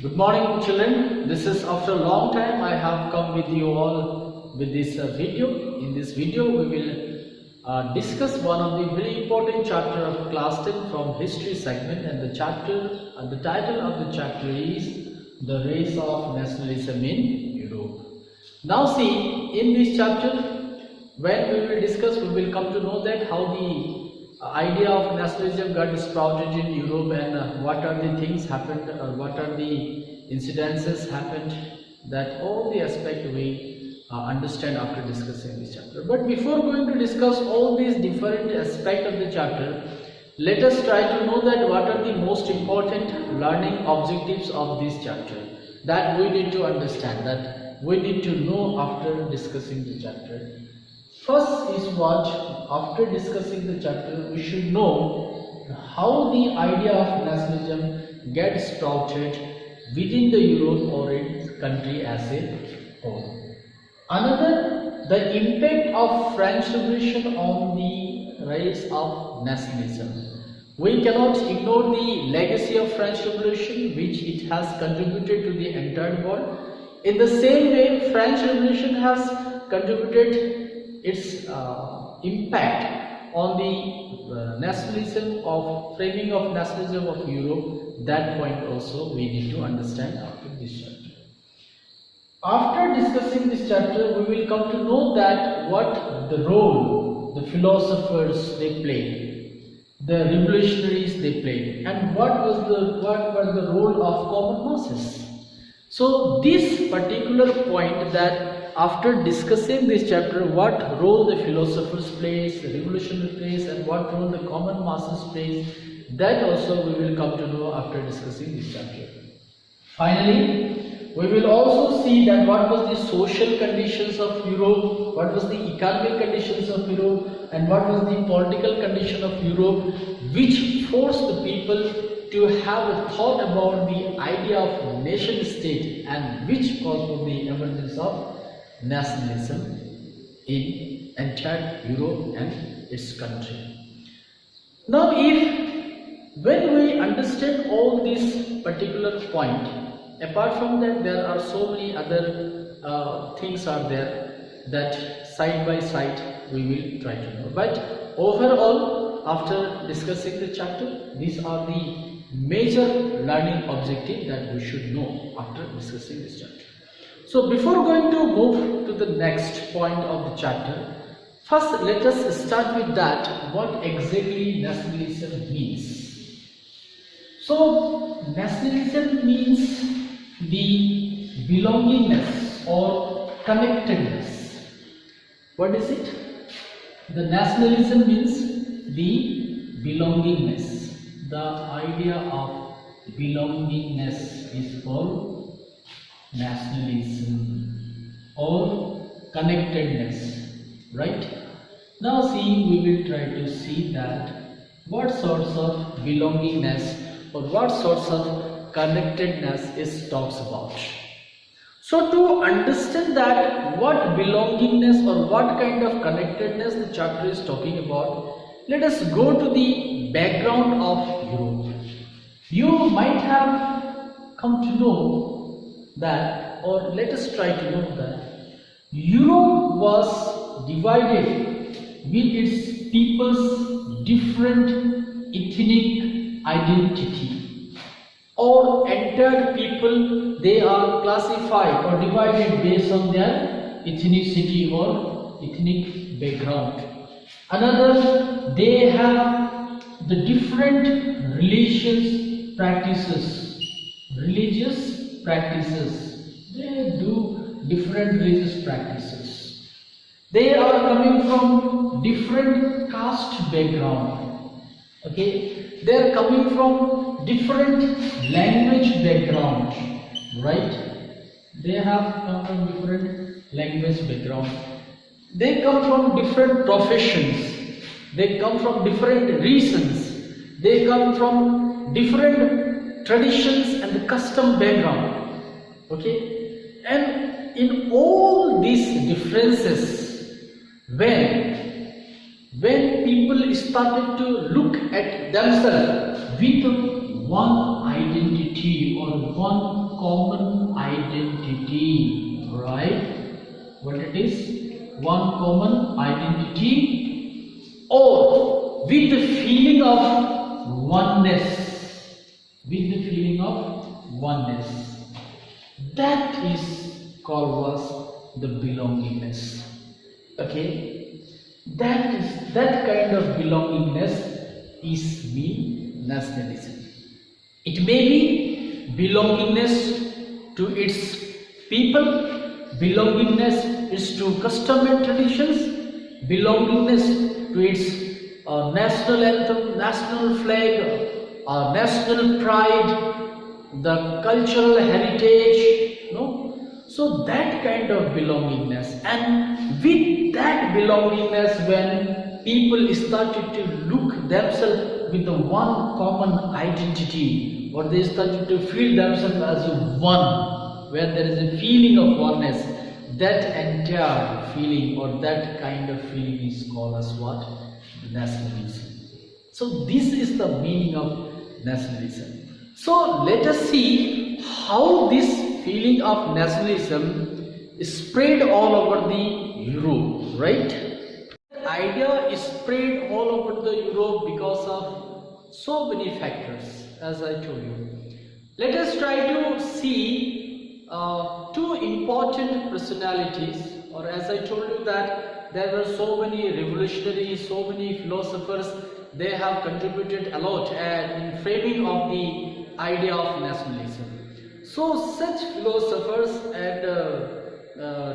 Good morning, children. This is after a long time I have come with you all with this video. In this video we will discuss one of the very important chapter of class 10 from history segment, and the title of the chapter is the Rise of Nationalism in Europe. Now see, in this chapter when we will discuss, we will come to know that how the idea of nationalism got sprouted in Europe, and what are the things happened, or what are the incidences happened, that all the aspect we understand after discussing this chapter. But before going to discuss all these different aspects of the chapter, let us try to know that what are the most important learning objectives of this chapter that we need to understand, that we need to know after discussing the chapter. First is what, after discussing the chapter, we should know how the idea of nationalism gets sprouted within the Europe or its country as a whole. Another, the impact of French Revolution on the rise of nationalism. We cannot ignore the legacy of French Revolution, which it has contributed to the entire world. In the same way, French Revolution has contributed its impact on the nationalism of framing of nationalism of Europe. That point also we need to understand after this chapter. After discussing this chapter, we will come to know that what the role the philosophers they played, the revolutionaries they played, and what was the role of common masses. So this particular point, that after discussing this chapter, what role the philosophers plays, the revolutionary plays, and what role the common masses plays, that also we will come to know after discussing this chapter. Finally, we will also see that what was the social conditions of Europe, what was the economic conditions of Europe, and what was the political condition of Europe, which forced the people to have a thought about the idea of nation state, and which caused for the emergence of nationalism in entire Europe and its country. Now, when we understand all this particular point, apart from that, there are so many other things are there that side by side we will try to know. But overall, after discussing the chapter, these are the major learning objectives that we should know after discussing this chapter. So before going to move to the next point of the chapter, first let us start with that, what exactly nationalism means. So nationalism means the belongingness or connectedness. What is it? The nationalism means the belongingness. The idea of belongingness is called nationalism or connectedness, right? Now see, we will try to see that what sorts of belongingness or what sorts of connectedness is talks about. So to understand that what belongingness or what kind of connectedness the chapter is talking about, let us go to the background of Europe. You might have come to know that, or let us try to know that Europe was divided with its people's different ethnic identity, or entire people, they are classified or divided based on their ethnicity or ethnic background. Another, they have the different religious practices, they do different religious practices. They are coming from different caste background, okay, they are coming from different language background, right? They have come from different language background, they come from different professions, they come from different reasons, they come from different traditions and the custom background, okay. And in all these differences, when people started to look at themselves with one identity or one common identity, right? What it is? One common identity, or with the feeling of oneness, with the feeling of oneness. That is called as the belongingness. Okay, that kind of belongingness is me nationalism. It may be belongingness to its people, belongingness is to custom and traditions, belongingness to its national anthem, national flag, national pride, the cultural heritage, no? So that kind of belongingness, and with that belongingness, when people started to look themselves with the one common identity, or they started to feel themselves as one, where there is a feeling of oneness, that entire feeling or that kind of feeling is called as what? Nationalism. So this is the meaning of nationalism. So let us see how this feeling of nationalism is spread all over the Europe, right? The idea is spread all over the Europe because of so many factors, as I told you. Let us try to see two important personalities, or as I told you that there were so many revolutionaries, so many philosophers, they have contributed a lot in framing of the idea of nationalism. So such philosophers and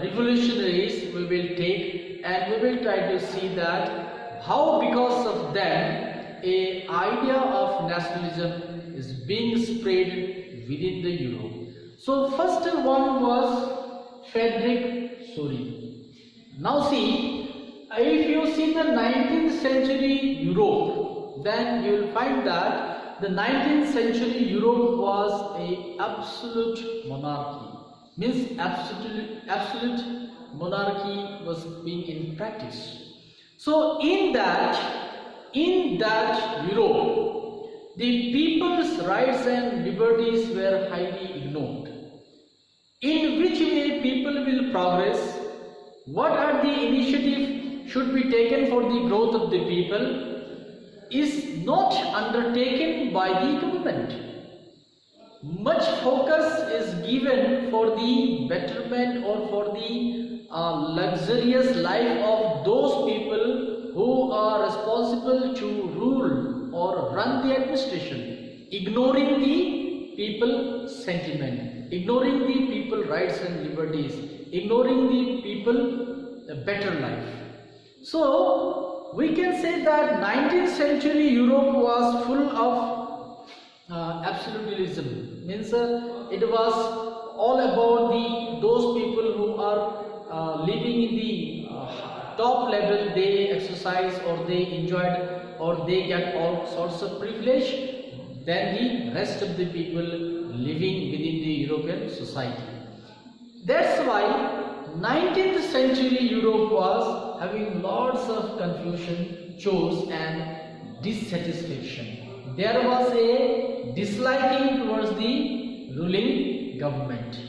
revolutionaries we will take, and we will try to see that how because of them a idea of nationalism is being spread within the Europe. So first one was Frederick Sorry. Now see, if you see the 19th century Europe, then you will find that the 19th century Europe was a absolute monarchy. Means absolute monarchy was being in practice. So in that Europe, the people's rights and liberties were highly ignored. In which way people will progress? What are the initiatives should be taken for the growth of the people is not undertaken by the government. Much focus is given for the betterment or for the luxurious life of those people who are responsible to rule or run the administration, ignoring the people sentiment, ignoring the people rights and liberties, ignoring the people a better life. So we can say that 19th century Europe was full of absolutism, means it was all about those people who are living in the top level, they exercise or they enjoyed or they get all sorts of privilege than the rest of the people living within the European society. That's why 19th century Europe was having lots of confusion, chores and dissatisfaction. There was a disliking towards the ruling government.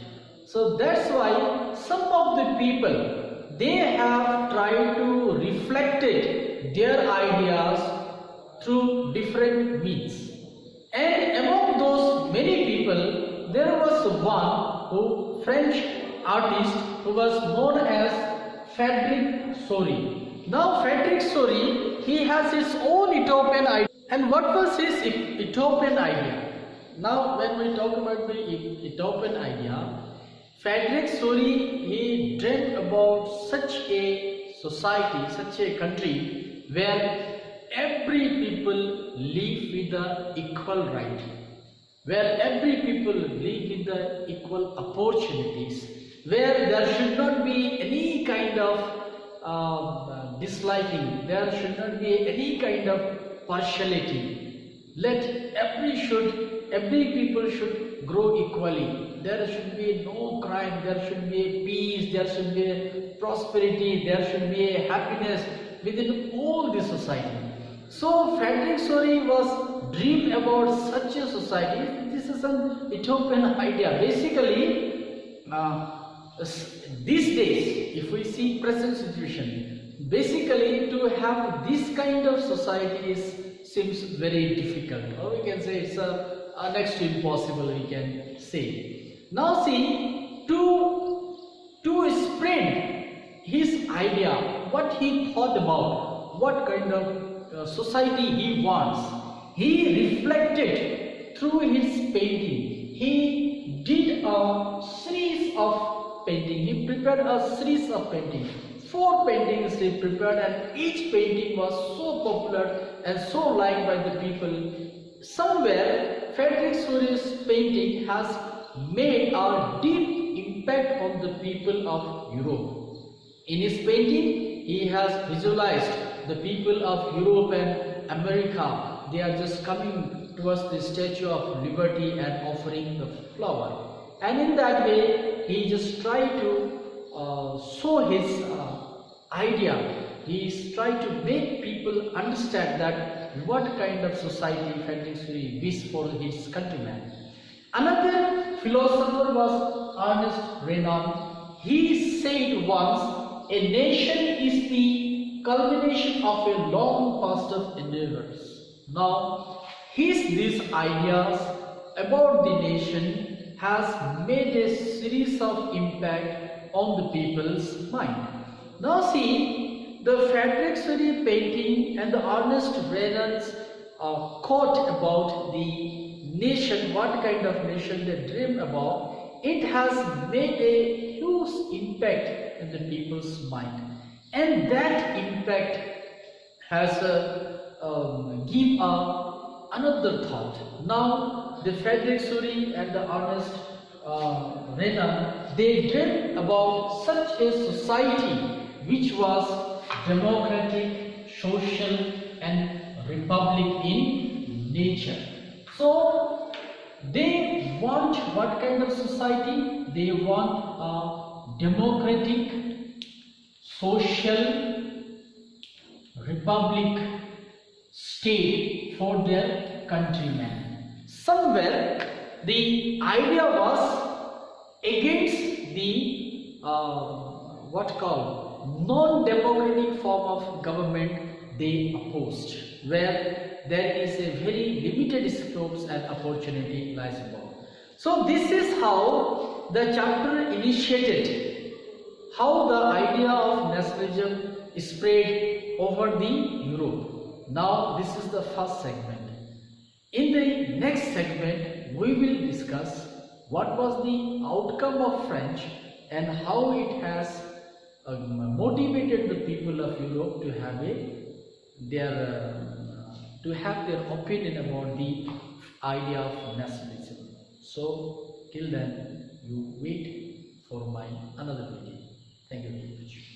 So that's why some of the people, they have tried to reflect their ideas through different means. And among those many people, there was one French artist who was known as Frederick Sorry. Now Frederick Sorry, he has his own utopian idea. And what was his utopian idea? Now when we talk about the utopian idea, Frederick Sorry, he dreamt about such a society, such a country where every people live with the equal right, where every people live with the equal opportunities, where there should not be any kind of disliking, there should not be any kind of partiality. Let every people should grow equally. There should be no crime, there should be a peace, there should be a prosperity, there should be a happiness within all the society. So Frederick Sorry was dreamed about such a society. This this is an utopian idea. Basically, these days, if we see present situation, basically to have this kind of society seems very difficult, or we can say it's a next to impossible, we can say. Now see, to spread his idea, what he thought about, what kind of society he wants, he reflected through his painting. He did a series of painting. He prepared a series of painting. 4 paintings he prepared, and each painting was so popular and so liked by the people. Somewhere Frederick Suri's painting has made a deep impact on the people of Europe. In his painting, he has visualized the people of Europe and America. They are just coming towards the Statue of Liberty and offering the flower. And in that way, he just tried to show his idea. He tried to make people understand that what kind of society Frederick Suri wished for his countrymen. Another philosopher was Ernest Renan. He said once, a nation is the culmination of a long past of endeavors. Now, these ideas about the nation has made a series of impact on the people's mind. Now see, the Frederick Suri painting and the Ernest Renan's quote about the nation, what kind of nation they dream about, it has made a huge impact in the people's mind. And that impact has give another thought. Now the Frederick Suri and the Ernest Renan, they dreamt about such a society which was democratic, social and republic in nature. So they want what kind of society? They want a democratic, social, republic state for their countrymen. Somewhere the idea was against the what called non-democratic form of government they opposed, where there is a very limited scopes and opportunity lies above. So this is how the chapter initiated, how the idea of nationalism spread over the Europe. Now this is the first segment. In the next segment, we will discuss what was the outcome of French and how it has motivated the people of Europe to have their opinion about the idea of nationalism. So till then, you wait for my another video. Thank you very much.